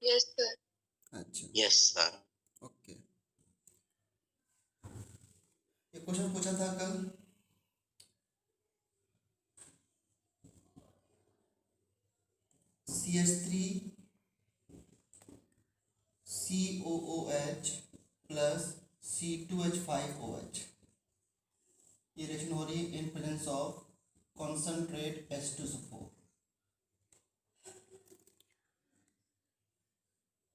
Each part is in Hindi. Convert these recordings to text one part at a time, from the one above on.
Yes sir. अच्छा यस सर। ओके। ये क्वेश्चन पूछा था कल, CH3 COOH प्लस C2H5OH, ये रिएक्शन हो रही है in presence of concentrate H2SO4।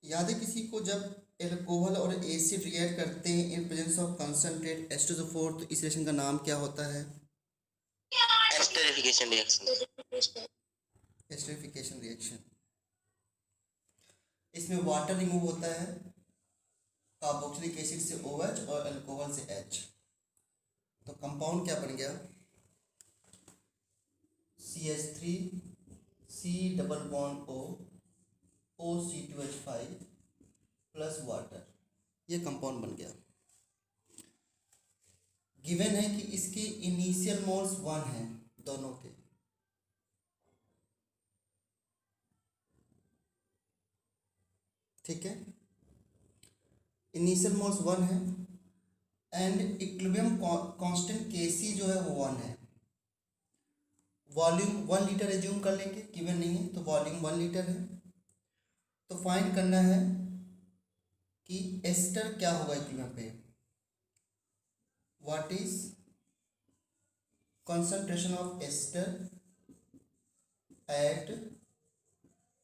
याद है किसी को, जब एल्कोहल और एसिड रिएक्ट करते हैं in presence of concentrate H2SO4 तो इस रिएक्शन का नाम क्या होता है? Esterification reaction. Esterification reaction. इसमें वाटर रिमूव होता है, कार्बोक्सिलिक एसिड से OH और अल्कोहल से H, तो कंपाउंड क्या बन गया? CH3 C double bond O OC2H5 plus water, ये कंपाउंड बन गया। गिवन है कि इसके इनिशियल मोल्स 1 हैं दोनों के, ठीक है, इनिशियल मोल्स 1 है एंड इक्विलिब्रियम कांस्टेंट Kc जो है वो 1 है। वॉल्यूम 1 लीटर एज्यूम कर लेंगे, गिवन नहीं है तो वॉल्यूम 1 लीटर है। तो फाइंड करना है कि एस्टर क्या होगा इक्विलिब्रियम पे, what is concentration of ester at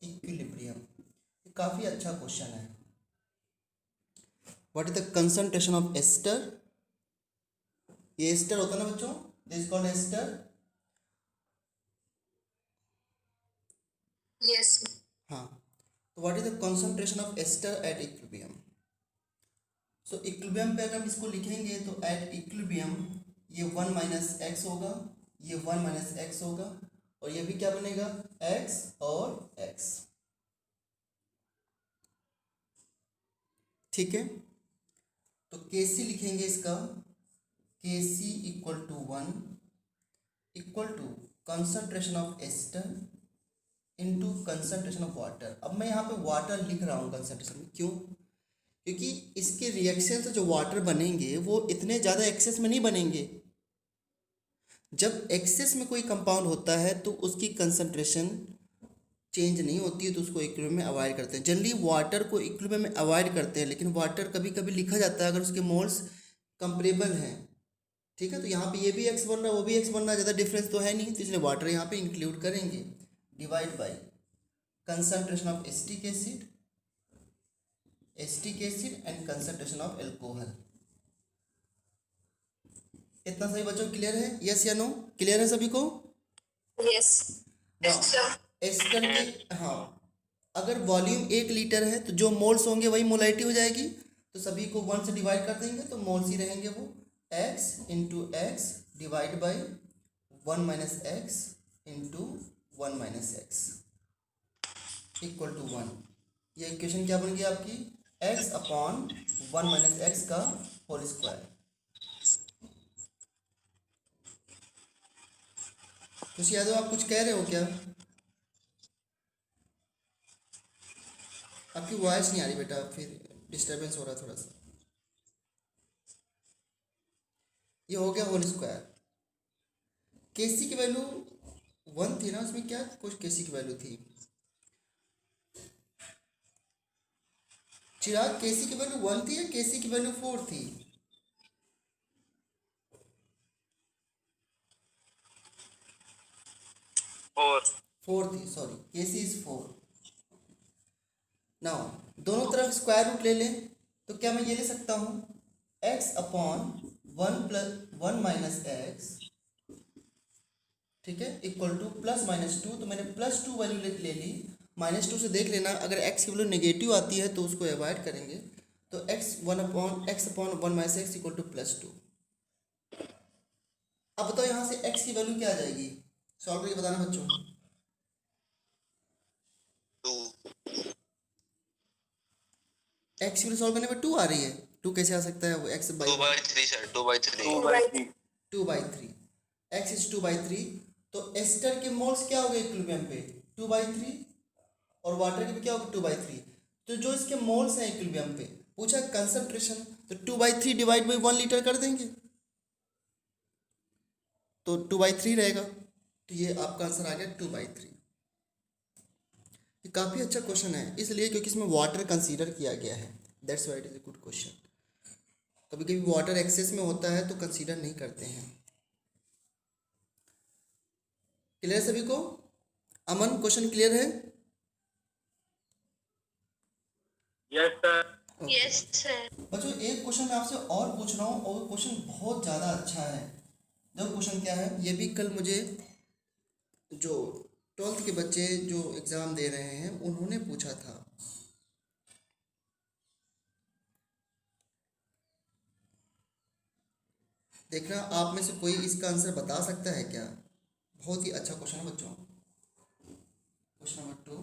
equilibrium। ये काफ़ी अच्छा क्वेश्चन है। What is the concentration of ester, ये एस्टर होता है ना बच्चों, this is called ester. Yes. हाँ, तो what is the concentration of ester at equilibrium. So equilibrium पे अगर हम इसको लिखेंगे तो एट इक्विलिब्रियम ये 1 माइनस एक्स होगा, ये 1 माइनस एक्स होगा और ये भी क्या बनेगा, x और x, ठीक है। तो Kc लिखेंगे इसका, Kc equal to 1 equal to concentration of ester into concentration of water. अब मैं यहाँ पे वाटर लिख रहा हूँ कंसंट्रेशन में, क्यों? क्योंकि इसके रिएक्शन से जो वाटर बनेंगे वो इतने ज़्यादा एक्सेस में नहीं बनेंगे। जब एक्सेस में कोई कंपाउंड होता है तो उसकी कंसंट्रेशन चेंज नहीं होती है, तो उसको इक्विलिब्रियम में अवॉइड करते हैं। जनरली वाटर को इक्विलिब्रियम में अवॉइड करते हैं, लेकिन वाटर कभी कभी लिखा जाता है अगर उसके मोल्स कंपेरेबल हैं, ठीक है। तो यहाँ पे ये भी एक्स बन रहा है वो भी एक्स बन रहा है, ज़्यादा डिफरेंस तो है नहीं, तो इसलिए वाटर यहाँ पे इंक्लूड करेंगे। Divide by concentration of acetic acid and concentration of alcohol. इतना सभी बच्चों क्लियर है? यस या नो? क्लियर है सभी को? यस। एस्टर के, हाँ, अगर वॉल्यूम 1 लीटर है तो जो मोल्स होंगे वही मोलाइटी हो जाएगी, तो सभी को 1 से डिवाइड कर देंगे तो मोल्स ही रहेंगे वो, x into x divide by 1 minus x into 1 minus x equal to 1। ये इक्वेशन क्या बन गई आपकी, x अपॉन 1 माइनस एक्स का होल स्क्वायर। खुशी यादव आप कुछ कह रहे हो क्या? आपकी वॉइस नहीं आ रही बेटा, फिर डिस्टर्बेंस हो रहा है थोड़ा सा। ये हो गया होल स्क्वायर। केसी की वैल्यू 1 थी ना, उसमें क्या कुछ केसी की वैल्यू थी? चिराग, केसी की वैल्यू 1 थी या केसी की वैल्यू 4 थी? फोर। 4 थी, सॉरी, केसी इज 4। नाउ दोनों तरफ स्क्वायर रूट ले लें तो क्या मैं ये ले सकता हूँ, x upon 1 plus 1 minus x, ठीक है, इक्वल टू प्लस माइनस 2। तो मैंने प्लस 2 वैल्यू ले ली, माइनस 2 से देख लेना, अगर x की वैल्यू नेगेटिव आती है तो उसको अवॉइड करेंगे। तो x upon 1 minus x equal two plus 2। अब बताओ यहाँ से x की वैल्यू क्या आ जाएगी, सॉल्व करके बताना बच्चों। 2। x की वैल्यू सॉल्व करने पर 2 आ रही है, 2 कैसे आ सकता है? वो x by 2/3 sir, 2/3। 2/3, x is 2/3। तो एस्टर के मोल्स क्या हो गए इक्विलिब्रियम पे, 2/3, और वाटर के भी क्या होगा 2/3। तो जो इसके मोल्स हैं इक्विलिब्रियम पे, पूछा कंसंट्रेशन, तो 2/3 डिवाइड बाई 1 लीटर कर देंगे तो 2/3 रहेगा। तो ये आपका आंसर आ गया 2/3। ये काफ़ी अच्छा क्वेश्चन है इसलिए क्योंकि इसमें वाटर कंसीडर किया गया है, that's why it is a good question. कभी कभी वाटर एक्सेस में होता है तो कंसीडर नहीं करते हैं। क्लियर सभी को? अमन, क्वेश्चन क्लियर है? Yes sir. Okay. Yes sir. बच्चों एक क्वेश्चन मैं आपसे और पूछ रहा हूँ और क्वेश्चन बहुत ज़्यादा अच्छा है। देखो क्वेश्चन क्या है, ये भी कल मुझे जो 12th के बच्चे जो एग्ज़ाम दे रहे हैं उन्होंने पूछा था। देखना आप में से कोई इसका आंसर बता सकता है क्या? बहुत ही अच्छा क्वेश्चन है बच्चों। Question number 2,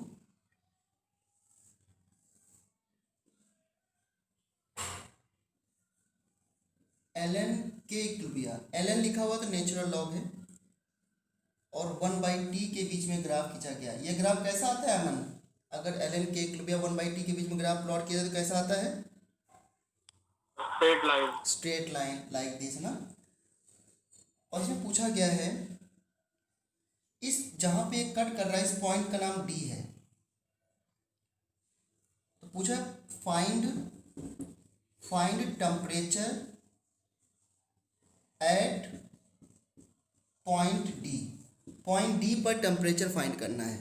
ln K equilibrium, ln लिखा हुआ तो नेचुरल लॉग है और 1/t के बीच में ग्राफ खींचा गया। ये ग्राफ कैसा आता है अमन? अगर ln के इक्विलिब्रियम 1/t के बीच में ग्राफ प्लॉट किया जाए तो कैसा आता है? Straight line. Straight line like this ना। और इसमें पूछा गया है इस जहां पे कट कर रहा है इस पॉइंट का नाम डी है, तो पूछा find temperature at point D पर टेम्परेचर फाइंड करना है।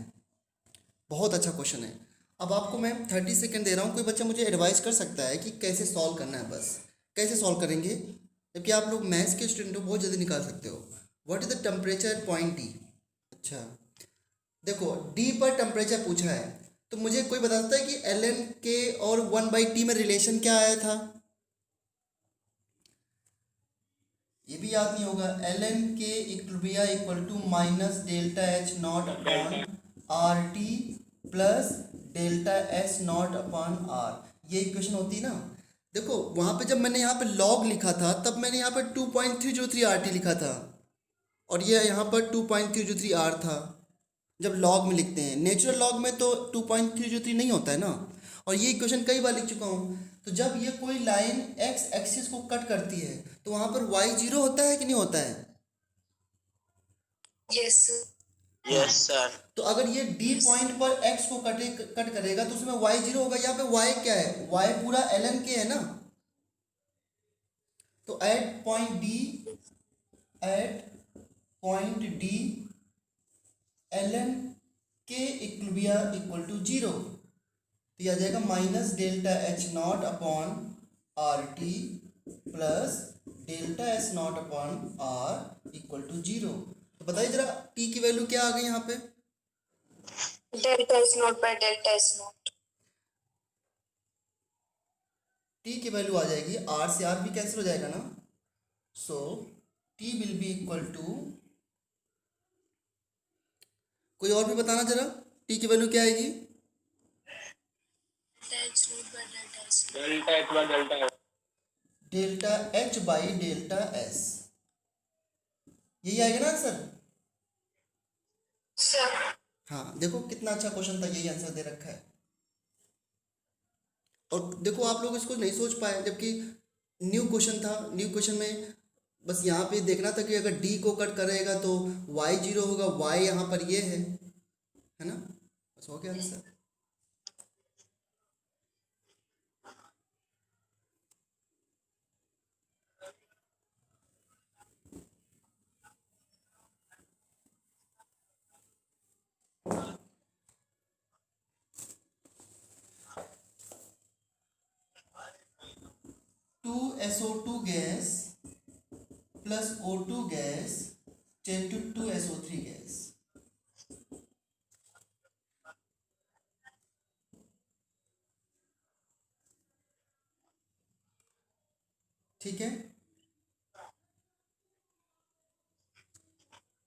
बहुत अच्छा क्वेश्चन है। अब आपको मैं 30 सेकंड दे रहा हूँ, कोई बच्चा मुझे एडवाइस कर सकता है कि कैसे सॉल्व करना है, बस कैसे सॉल्व करेंगे, जबकि आप लोग मैथ्स के स्टूडेंट हो, बहुत जल्दी निकाल सकते हो। What is the temperature at point D? अच्छा देखो डी पर टेम्परेचर पूछा है तो मुझे कोई बता सकता है कि ln के और 1/t में रिलेशन क्या आया था? ये भी याद नहीं होगा। ln K equilibrium equal to minus delta H naught upon R T plus delta S naught upon R, ये इक्वेशन होती है ना। देखो वहाँ पे जब मैंने यहाँ पे लॉग लिखा था तब मैंने यहाँ पर 2.303 आर टी लिखा था और ये यहाँ पर 2.303 आर था। जब लॉग में लिखते हैं, नेचुरल लॉग में तो 2.303 नहीं होता है ना। और ये इक्वेशन कई बार लिख चुका हूँ। तो जब ये कोई लाइन एक्स एक्सिस को कट करती है तो वहाँ पर वाई जीरो होता है कि नहीं होता है? Yes yes sir. तो अगर ये डी पॉइंट पर एक्स को कट करेगा तो उसमें वाई जीरो होगा। यहाँ पे वाई क्या है? वाई पूरा एल के है ना। तो at point D ln K equilibrium equal to zero, तो यह आ जाएगा minus delta H naught upon R T plus delta S naught upon R equal to zero. तो बताइए जरा टी की वैल्यू क्या आ गई यहाँ पे? Delta S naught by delta S naught. T की वैल्यू आ जाएगी, आर से आर भी कैंसिल हो जाएगा ना। So T will be equal to, कोई और भी बताना जरा टी की वैल्यू क्या आएगी? Delta H bye delta S. Delta H by delta S, यही आएगा ना आंसर? सर हाँ देखो कितना अच्छा क्वेश्चन था, यही आंसर दे रखा है। और देखो आप लोग इसको नहीं सोच पाए जबकि न्यू क्वेश्चन था। न्यू क्वेश्चन में बस यहाँ पे देखना था कि अगर डी को कट करेगा तो वाई जीरो होगा, वाई यहाँ पर ये है ना, बस हो गया answer. Two SO2 gas plus O2 gas ten to 2 SO3 gas. ठीक है,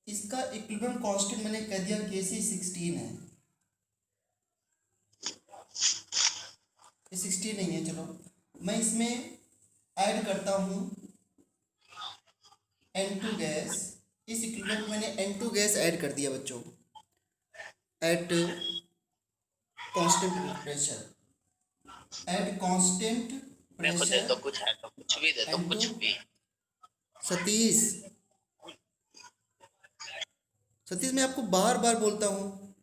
इसका इक्विलिब्रियम कांस्टेंट मैंने कह दिया Kc 16 है। ये 16 नहीं है, चलो मैं इसमें ऐड करता हूँ N2 गैस। इस इक्विलिब्रियम में मैंने N2 गैस ऐड कर दिया बच्चों at constant temperature. At constant मेरे को दे प्रेशर दो कुछ है तो कुछ भी दे दो and कुछ to भी। सतीश, सतीश मैं आपको बार बार बोलता हूँ,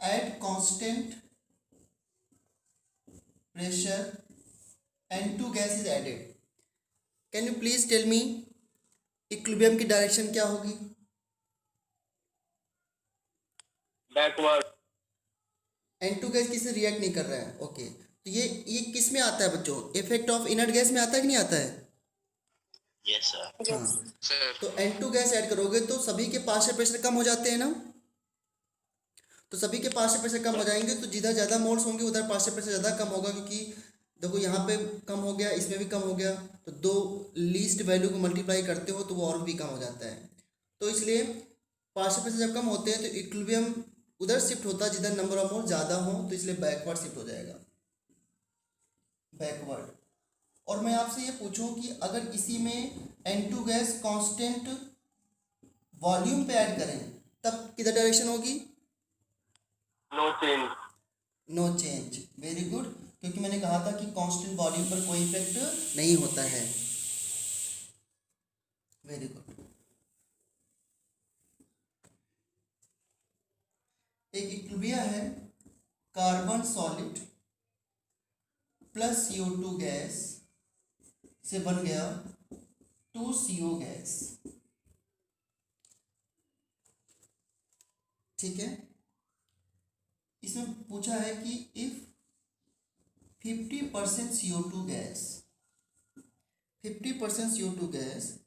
at constant pressure and two gas is added. Can you please tell me equilibrium की डायरेक्शन क्या होगी? बैकवर्ड। N2 गैस किससे रिएक्ट नहीं कर रहा है? ओके तो ये किस में आता है बच्चों? इफेक्ट ऑफ इनर्ट गैस में आता है कि नहीं आता है? Yes sir. Yes. हाँ तो N2 गैस ऐड करोगे तो सभी के पार्शियल प्रेशर कम हो जाते हैं ना, तो सभी के पार्शियल प्रेशर कम हो जाएंगे तो जिधर ज़्यादा मोल्स होंगे उधर पार्शियल प्रेशर ज़्यादा कम होगा, क्योंकि देखो यहाँ पे कम हो गया, इसमें भी कम हो गया, तो दो लीस्ट वैल्यू को मल्टीप्लाई करते हो तो वो और भी कम हो जाता है। तो इसलिए पार्शियल प्रेशर जब कम होते हैं तो इक्विलिब्रियम उधर शिफ्ट होता है जिधर नंबर ऑफ मोल ज़्यादा हो, तो इसलिए बैकवर्ड शिफ्ट हो जाएगा, बैकवर्ड। और मैं आपसे ये पूछूं कि अगर इसी में N2 गैस कांस्टेंट वॉल्यूम पे ऐड करें तब किधर डायरेक्शन होगी? No change. No change, very good, क्योंकि मैंने कहा था कि कांस्टेंट वॉल्यूम पर कोई इफेक्ट नहीं होता है। Very good. एक इक्विलिब्रियम है, carbon solid plus CO2 gas से बन गया 2CO गैस, ठीक है। इसमें पूछा है कि if 50% CO2 gas, 50% CO2 gas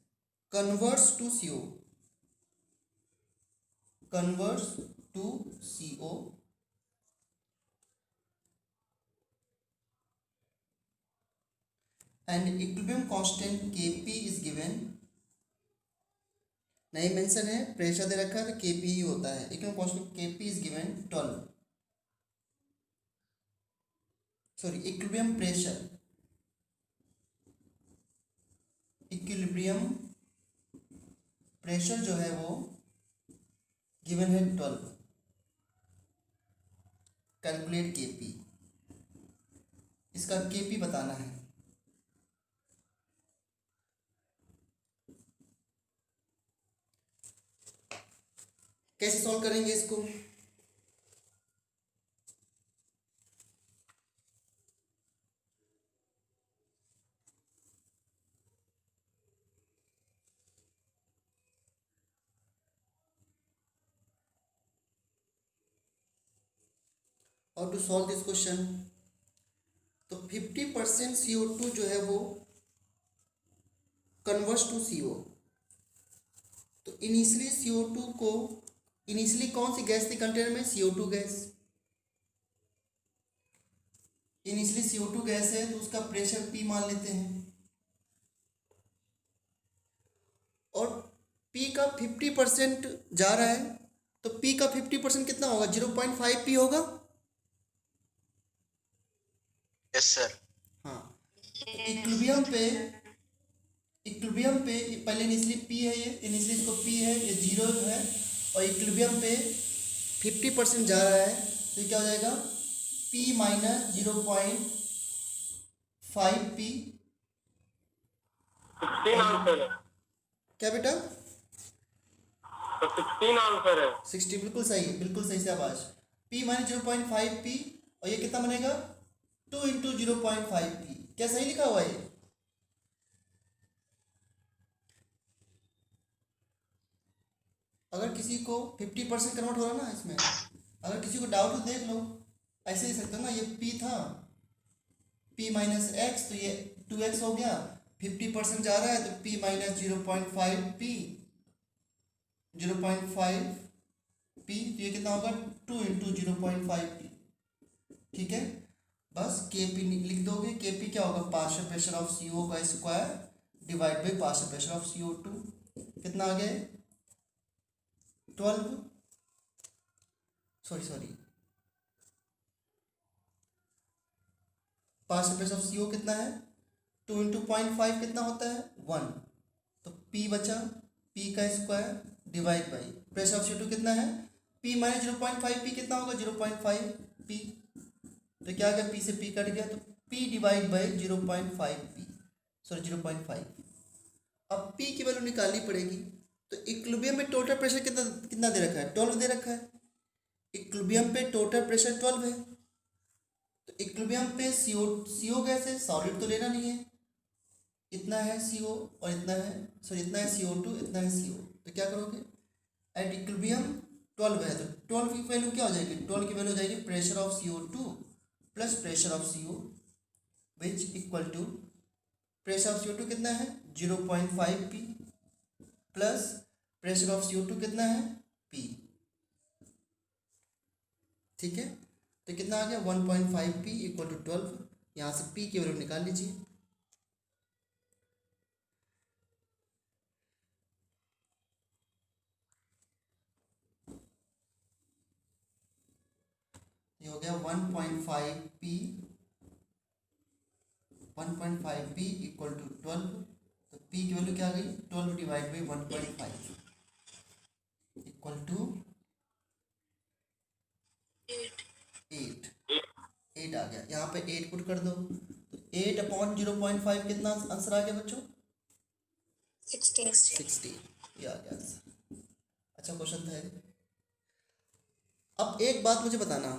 converts to CO, converts to CO and equilibrium constant Kp is given, नहीं मेंशन है, प्रेशर दे रखा है तो Kp ही होता है, equilibrium constant Kp is given 12, sorry equilibrium pressure, equilibrium pressure जो है वो गिवन है 12, कैलकुलेट Kp, इसका Kp बताना है। कैसे सॉल्व करेंगे इसको? और टू सॉल्व दिस क्वेश्चन, तो 50% CO2 जो है वो कन्वर्ट्स टू CO, तो इनिशियली CO2 को, इनिशियली कौन सी गैस थी कंटेनर में? CO2 gas, initially CO2 gas है तो उसका प्रेशर P मान लेते हैं, और P का 50% जा रहा है तो P का 50% कितना होगा? 0.5 P होगा। Yes sir. हाँ इक्विलिब्रियम पे पहले इनिशियली P है, ये इनिशियली इसको P है, ये 0 है, और इक्विलिब्रियम पे 50% जा रहा है तो ये क्या हो जाएगा? P minus 0.5 P। 16 आंसर है। क्या बेटा? तो 16 आंसर है। 60, बिल्कुल सही, बिल्कुल सही से आवाज। P माइनस 0.5 P, और ये कितना बनेगा? 2 इंटू 0.5 P। क्या सही लिखा हुआ है ये? अगर किसी को 50% कन्वर्ट हो रहा है ना इसमें, अगर किसी को डाउट हो देख लो, ऐसे ही सकते हो ना, ये P था, P माइनस एक्स, तो ये 2x हो गया, 50% जा रहा है तो P माइनस 0.5 P, 0.5 P, तो ये कितना होगा? 2 इंटू 0.5 P, ठीक है। बस Kp लिख दोगे, Kp क्या होगा? पार्शियल प्रेशर ऑफ CO का square divide by partial pressure of CO2, कितना आ गया? 12, sorry partial pressure of CO कितना है? 2 इंटू 0.5 कितना होता है? 1, तो P बचा, P का square divide by pressure of CO2 कितना है? P P माइनस 0.5 P कितना होगा 0.5 P, तो क्या आ गया P से P कट गया तो P divide by 0.5 P, sorry 0.5। अब P की वैल्यू निकालनी पड़ेगी। तो इक्विलिब्रियम में टोटल प्रेशर कितना कितना दे रखा है 12 दे रखा है। इक्विलिब्रियम पे टोटल प्रेशर 12 है। तो इक्विलिब्रियम पे CO गैस है, सॉलिड तो लेना नहीं है, इतना है CO और इतना है, सॉरी इतना है CO2, इतना है CO। तो क्या करोगे एट इक्विलिब्रियम 12 है तो 12 की वैल्यू क्या हो जाएगी 12 की वैल्यू हो जाएगी pressure of CO2 plus pressure of CO which equal to pressure of CO2 कितना है 0.5 P plus pressure of CO2 कितना है P। ठीक है, तो कितना आ गया 1.5 P इक्वल टू 12। यहाँ से P की वैल्यू निकाल लीजिए। ये हो गया 1.5 P इक्वल टू 12। तो P की वैल्यू क्या आ गई 12 डिवाइड बाई 1.5 इक्वल टू 8 आ गया। यहाँ पे 8 पुट कर दो तो 8 अपॉन 0.5 कितना आंसर आ गया बच्चों 16। ये आ गया आंसर। अच्छा क्वेश्चन था ये। अब एक बात मुझे बताना,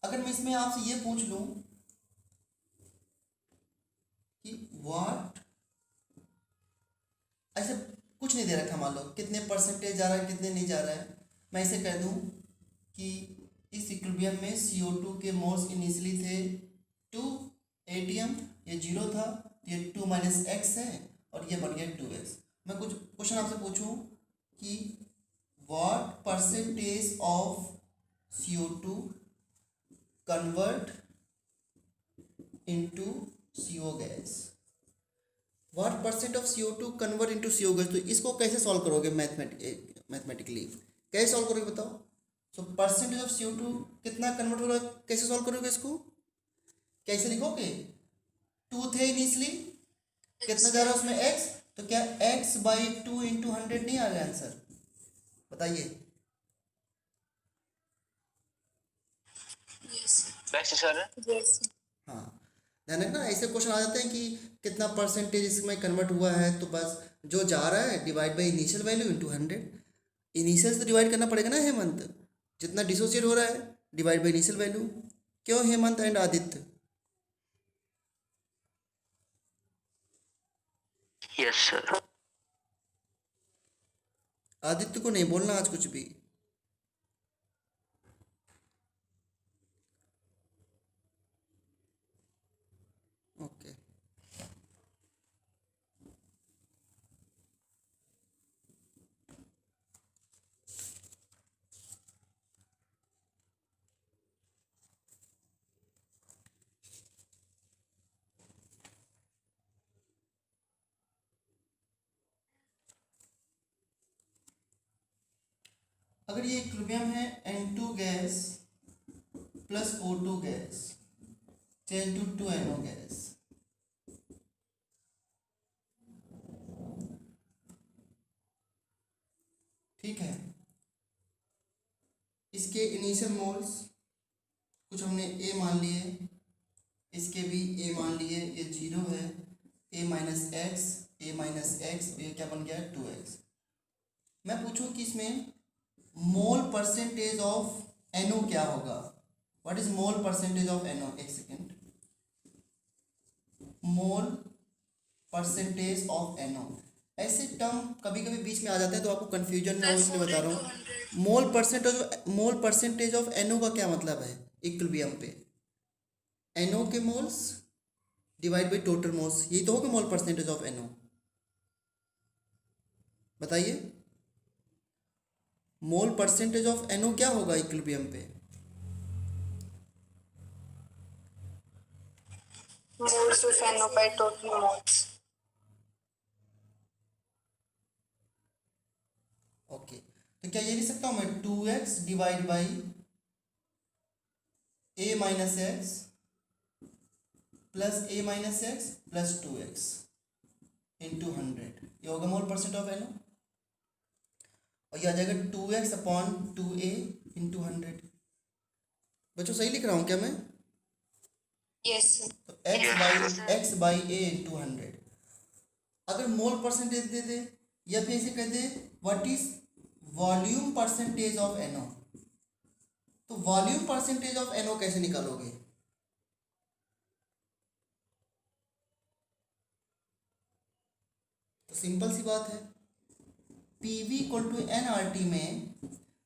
अगर मैं इसमें आपसे ये पूछ लूं कि व्हाट, ऐसे कुछ नहीं दे रखा, मान लो कितने परसेंटेज जा रहा है कितने नहीं जा रहा है, मैं इसे कह दूं कि इस इक्विलिब्रियम में CO2 के मोल्स इनिशियली थे 2 ATM, ये 0 था तो ये 2 माइनस एक्स है और ये बन गया 2x। मैं कुछ क्वेश्चन आपसे पूछूं कि what percentage of CO2 convert into CO gas, what percent of CO2 convert into CO gas. तो इसको कैसे सॉल्व करोगे मैथमेटिकली कैसे सॉल्व करोगे बताओ। सो परसेंटेज ऑफ CO2 कितना कन्वर्ट हो रहा है, कैसे सॉल्व करोगे इसको, कैसे लिखोगे 2 थे इनिशियली, कितना जा रहा है उसमें x, तो क्या x बाई 2 इंटू 100 नहीं आ गया आंसर, बताइए। हाँ ध्यान रखना, ऐसे क्वेश्चन आ जाते हैं कि कितना परसेंटेज इसमें कन्वर्ट हुआ है, तो बस जो जा रहा है divide by initial value into 100। Initial से डिवाइड करना पड़ेगा ना हेमंत, जितना डिसोसिएट हो रहा है डिवाइड बाई इनिशियल वैल्यू। क्यों Hemant and Aditya? Yes sir. Aditya को नहीं बोलना आज कुछ भी। ओके अगर ये इक्विलिब्रियम है N2 gas plus O2 gas change to 2NO gas, ठीक है। इसके इनिशियल मोल्स कुछ हमने A मान लिए, इसके भी A मान लिए, ये 0 है, A माइनस एक्स और ये क्या बन गया 2x। मैं पूछूं कि इसमें मोल परसेंटेज ऑफ NO क्या होगा, what is mole percentage of NO, एक second, mole percentage of NO, ऐसे टर्म कभी कभी बीच में आ जाते हैं तो आपको कंफ्यूजन ना हो इसलिए बता रहा हूँ। मोल परसेंटेज ऑफ NO का क्या मतलब है इक्विलिब्रियम पे, NO के moles divide by total moles, यही तो होगा मोल परसेंटेज ऑफ NO, बताइए मोल परसेंटेज ऑफ NO क्या होगा इक्विलिब्रियम पे। Moles of NO by total moles. Okay तो क्या ये लिख सकता हूँ मैं 2x divide by A minus x plus A minus x plus 2x into 100, ये होगा मोल परसेंट ऑफ NO। और ये आ जाएगा 2x अपॉन 2a इंटू 100। बच्चों सही लिख रहा हूँ क्या मैं? Yes, sir. तो x बाई a इंटू 100। अगर मोल परसेंटेज दे दे या फिर ऐसे कह दे what is volume percentage of NO, तो वॉल्यूम परसेंटेज ऑफ NO कैसे निकालोगे? तो सिंपल सी बात है, PV इक्वल टू NRT में,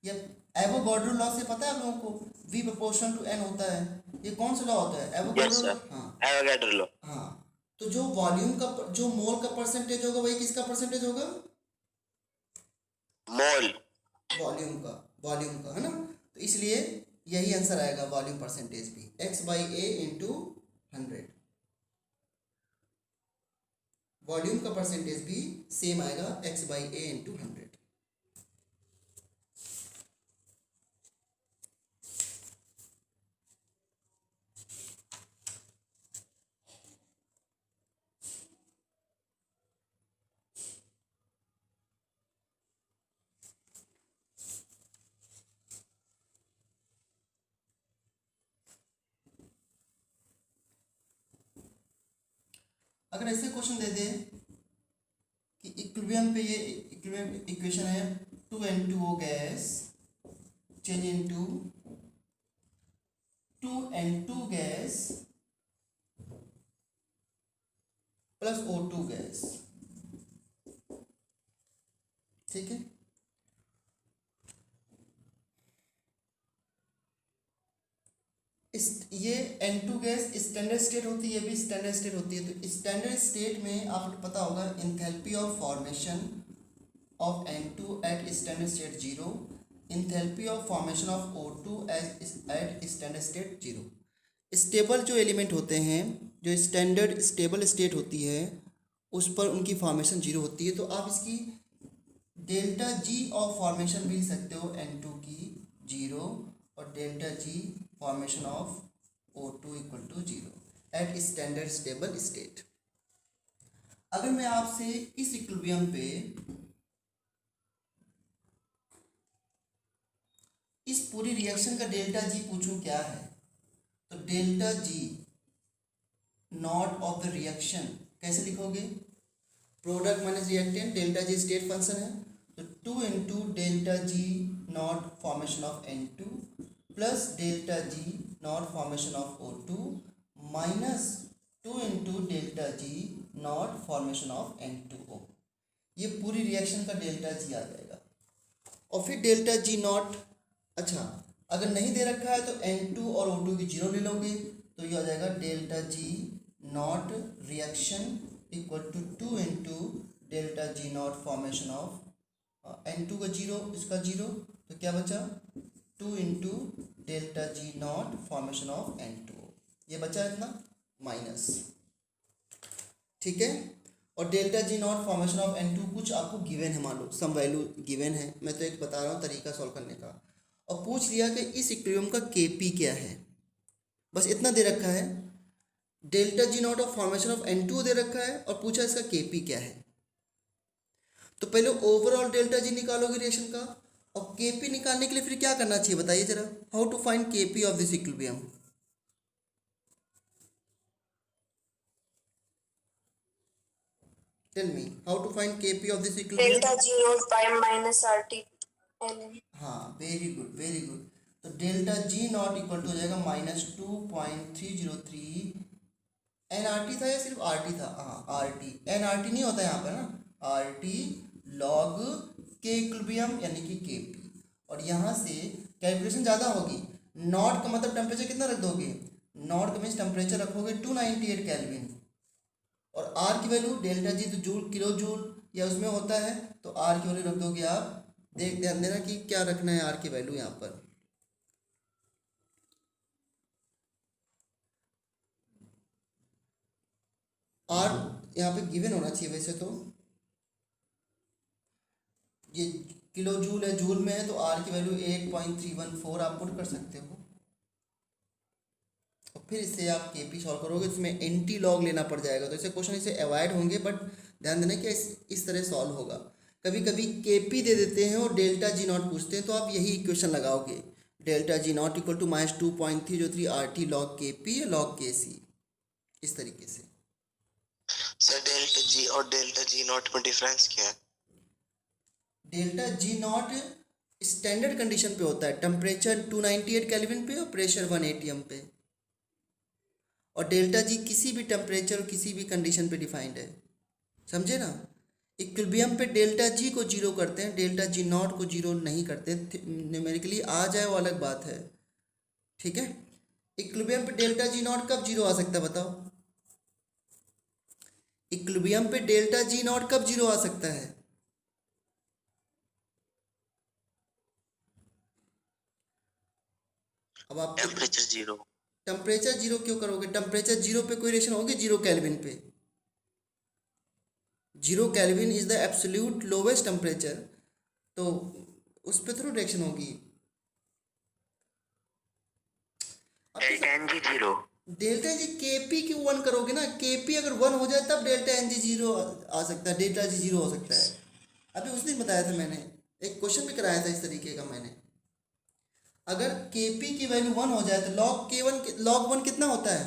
या एवोगाड्रो लॉ से पता है आप लोगों को, V प्रोपोर्शनल टू N होता है। ये कौन सा लॉ होता है? Avogadro law. हाँ, एवोगाड्रो लॉ। हाँ, तो जो वॉल्यूम का, जो मोल का परसेंटेज होगा वही किसका परसेंटेज होगा? मोल। वॉल्यूम का है ना। तो इसलिए यही आंसर आएगा, वॉल्यूम परसेंटेज भी x/a इंटू 100। वॉल्यूम का परसेंटेज भी सेम आएगा, x/a इंटू 100। अगर ऐसे क्वेश्चन दे दे कि इक्विलिब्रियम पे, ये इक्विलिब्रियम इक्वेशन है 2N2O gas change into 2N2 gas plus O2 gas, ठीक है। ये N2 गैस स्टैंडर्ड स्टेट होती है, ये भी स्टैंडर्ड स्टेट होती है। तो स्टैंडर्ड स्टेट में आपको पता होगा enthalpy of formation of N2 at standard state 0, enthalpy of formation of O2 at standard state 0। Stable जो एलिमेंट होते हैं, जो स्टैंडर्ड स्टेबल स्टेट होती है, उस पर उनकी फॉर्मेशन 0 होती है। तो आप इसकी डेल्टा जी ऑफ फॉर्मेशन भी लिख सकते हो N2 की 0, और delta G formation of O2 equal to 0 at standard stable state. अगर मैं आपसे इस इक्विलिब्रियम पे इस पूरी रिएक्शन का डेल्टा जी पूछूं क्या है, तो delta G not of the reaction कैसे लिखोगे? Product minus reactant, delta G state function है, तो 2 into delta G naught formation of N2 plus delta G naught formation of O2 minus 2 into delta G naught formation of N2O। ये पूरी रिएक्शन का डेल्टा जी आ जाएगा। और फिर डेल्टा जी नॉट, अच्छा अगर नहीं दे रखा है तो N2 और O2 की 0 ले लोगे, तो ये आ जाएगा delta G naught reaction equal to 2 into delta G naught formation of N2 का 0, इसका 0, तो क्या बचा 2 into delta G naught formation of N2O। ये बचा इतना माइनस, ठीक है। और delta G naught formation of N2 कुछ आपको गिवन है, मान लो सम वैल्यू गिवन है, मैं तो एक बता रहा हूँ तरीका सॉल्व करने का। और पूछ लिया कि इस इक्विलिब्रियम का Kp क्या है, बस इतना दे रखा है। Delta G not of formation of N2 दे रखा है और पूछा इसका Kp क्या है। तो पहले ओवरऑल डेल्टा जी निकालोगे रिएक्शन का, और Kp निकालने के लिए फिर क्या करना चाहिए बताइए जरा, how to find Kp of this equilibrium. Tell me how to find Kp of this equilibrium. Delta G naught by minus RT ln. हाँ, वेरी गुड वेरी गुड। तो delta G naught equal to हो जाएगा -2.303। NRT था या सिर्फ RT था? हाँ RT, NRT नहीं होता यहाँ पर ना, RT log K इक्विलिब्रियम यानी कि Kp। और यहाँ से कैलकुलेशन ज़्यादा होगी। नॉट का मतलब टेम्परेचर कितना रख दोगे, नॉट का मीन्स टेम्परेचर रखोगे 298 केल्विन, और R की वैल्यू डेल्टा जी तो जूल किलो जूल या उसमें होता है, तो R की वैल्यू रख दोगे आप। ध्यान देना कि क्या रखना है R की वैल्यू यहाँ पर। R यहाँ पे गिवन होना चाहिए वैसे तो, ये किलो जूल है, जूल में है, तो R की वैल्यू 8.314 आप पुट कर सकते हो। और फिर इससे आप Kp सॉल्व करोगे, इसमें एंटी लॉग लेना पड़ जाएगा, तो ऐसे क्वेश्चन इसे अवॉइड होंगे, बट ध्यान देना कि इस तरह सॉल्व होगा। कभी कभी केपी दे देते हैं और डेल्टा जी नॉट पूछते हैं, तो आप यही इक्वेशन लगाओगे, delta G naught equal to -2.303 RT log KP या log KC, इस तरीके से। सर डेल्टा जी और डेल्टा जी नॉट में डिफरेंस क्या है? Delta G not standard condition पे होता है, टेम्परेचर 298 केल्विन पे और प्रेशर 1 atm पे, और डेल्टा जी किसी भी टेम्परेचर और किसी भी कंडीशन पे डिफाइंड है, समझे ना। इक्विलिब्रियम पे डेल्टा जी को जीरो करते हैं, डेल्टा जी नॉट को जीरो नहीं करते, न्यूमेरिकली आ जाए वो अलग बात है, ठीक है। इक्विलिब्रियम पे डेल्टा जी नॉट कब जीरो आ सकता है बताओ, इक्विलिब्रियम पे डेल्टा जी नॉट कब जीरो आ सकता है? अब आप टेम्परेचर जीरो। टेम्परेचर जीरो क्यों करोगे, टेम्परेचर जीरो पे कोई रिएक्शन होगी? जीरो केल्विन पे, zero kelvin is the absolute lowest temperature, तो उस पर थोड़ा रिएक्शन होगी। Delta N G zero. Delta G KP क्यों वन करोगे ना, केपी अगर वन हो जाए तब डेल्टा एन जी जीरो आ सकता है, डेल्टा जी जीरो हो सकता है। अभी उस दिन बताया था मैंने, एक क्वेश्चन भी कराया था इस तरीके का मैंने। अगर केपी की वैल्यू वन हो जाए तो लॉग वन कितना होता है?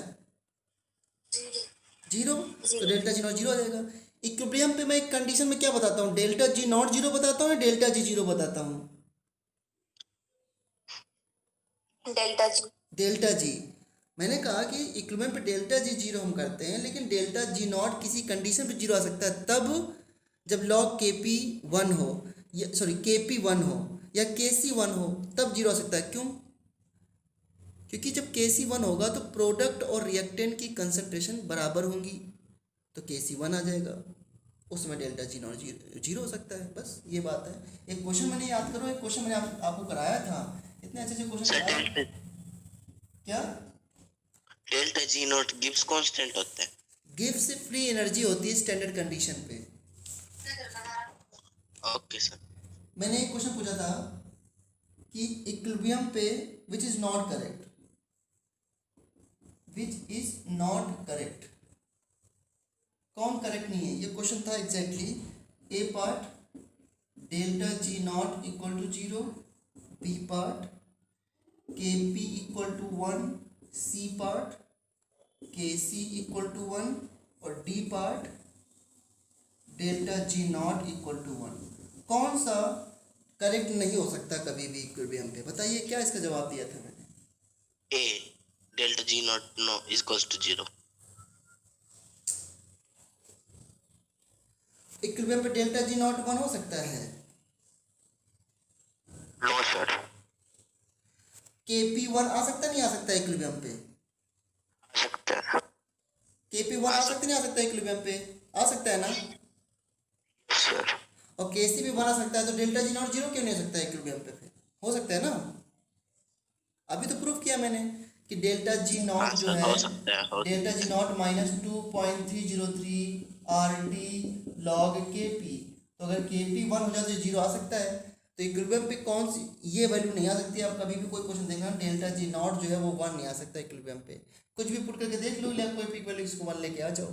जीरो, तो डेल्टा जी नॉट जीरो हो जाएगा। इक्विलिब्रियम पे मैं एक कंडीशन में क्या बताता हूँ, डेल्टा जी नॉट जीरो बताता हूँ या डेल्टा जी जीरो बताता हूँ? Delta G. Delta G. मैंने कहा कि इक्विलिब्रियम पे डेल्टा जी जीरो हम करते हैं, लेकिन डेल्टा जी नॉट किसी कंडीशन पे जीरो आ सकता है तब जब लॉग के पी वन हो, या सॉरी के पी वन हो या के सी वन हो, तब जीरो आ सकता है। क्यों? क्योंकि जब के सी वन होगा तो प्रोडक्ट और रिएक्टेंट की कंसंट्रेशन बराबर होंगी, तो के सी वन आ जाएगा, उसमें डेल्टा जी नॉट जीरो हो सकता है। बस ये बात है। एक क्वेश्चन मैंने याद करो, एक क्वेश्चन मैंने आपको कराया था, इतने अच्छे अच्छे क्वेश्चन सर कराए। क्या? Delta G naught Gibbs constant होता है। गिब्स से फ्री एनर्जी होती है स्टैंडर्ड कंडीशन पे। Okay sir. मैंने एक क्वेश्चन पूछा था कि इक्विलिब्रियम पे which is not correct, which is not correct, कौन करेक्ट नहीं है, ये क्वेश्चन था exactly. A part delta G naught equal to zero, B part K P equal to one, C part K C equal to one, और D part delta G naught equal to one. कौन सा करेक्ट नहीं हो सकता कभी भी इक्विलिब्रियम पे, बताइए क्या इसका जवाब दिया था मैंने? A delta G naught no equals to zero. Equilibrium पे डेल्टा जी नॉट वन हो सकता है? No sir. K P one आ सकता नहीं आ सकता इक्विलिब्रियम पे? आ सकता है के पी वन आ सकता नहीं आ सकता इक्विलिब्रियम पे? आ सकता है ना। सर। और के सी भी वन आ सकता है, तो डेल्टा जी नॉट जीरो क्यों नहीं हो सकता इक्विलिब्रियम पे? फिर हो सकता है ना। अभी तो प्रूफ किया मैंने कि डेल्टा जी नॉट जो है, हो सकता है delta G not -2.303 RT log के पी, तो अगर के पी वन हो जाए तो जीरो आ सकता है। तो इक्विलिब्रियम पे कौन सी ये वैल्यू नहीं आ सकती। आप कभी भी कोई क्वेश्चन देखना, डेल्टा जी नॉट जो है वो वन नहीं आ सकता इक्विलिब्रियम पे। कुछ भी पुट करके देख लो, या कोई पिक वैल्यू इसको वन लेके आ जाओ।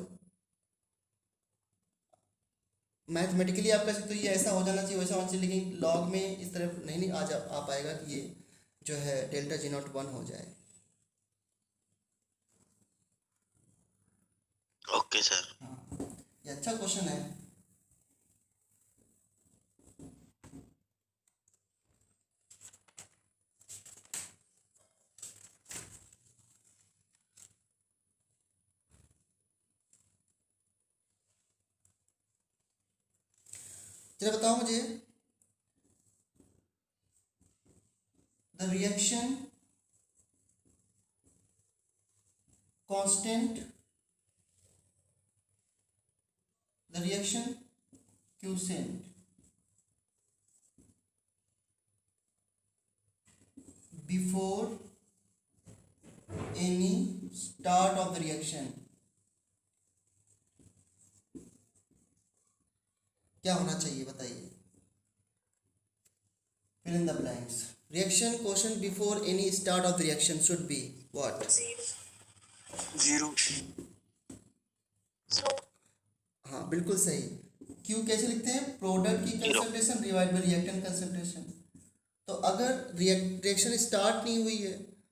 मैथमेटिकली आपका तो ये ऐसा हो जाना चाहिए, वैसा होना चाहिए, लेकिन लॉग में इस तरफ नहीं आ पाएगा कि ये जो है डेल्टा जी नॉट वन हो जाए। Okay sir. हाँ, ये अच्छा क्वेश्चन है। चलो बताओ मुझे, the reaction constant, the reaction quotient before any start of the reaction क्या होना चाहिए बताइए? fill in the blanks. Reaction quotient before any start of the reaction should be what? Zero. हाँ बिल्कुल सही। क्यू कैसे लिखते हैं, प्रोडक्ट की concentration divide by reactant concentration. तो अगर रिएक्शन स्टार्ट नहीं हुई है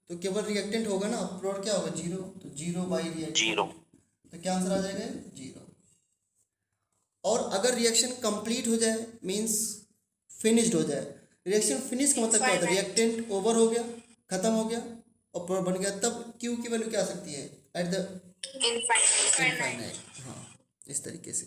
तो केवल रिएक्टेंट होगा ना, प्रोडक्ट क्या होगा, जीरो, तो जीरो बाई रिएक्टेंट, तो क्या आंसर आ जाएगा, जीरो। और अगर रिएक्शन कंप्लीट हो जाए मींस फिनिश्ड हो जाए, रिएक्शन फिनिश का मतलब क्या होता है, रिएक्टेंट ओवर हो गया, खत्म हो गया और प्रोडक्ट बन गया, तब क्यू की वैल्यू क्या आ सकती है, एट द Infinite. इनफाइनाइट। हाँ, इस तरीके से।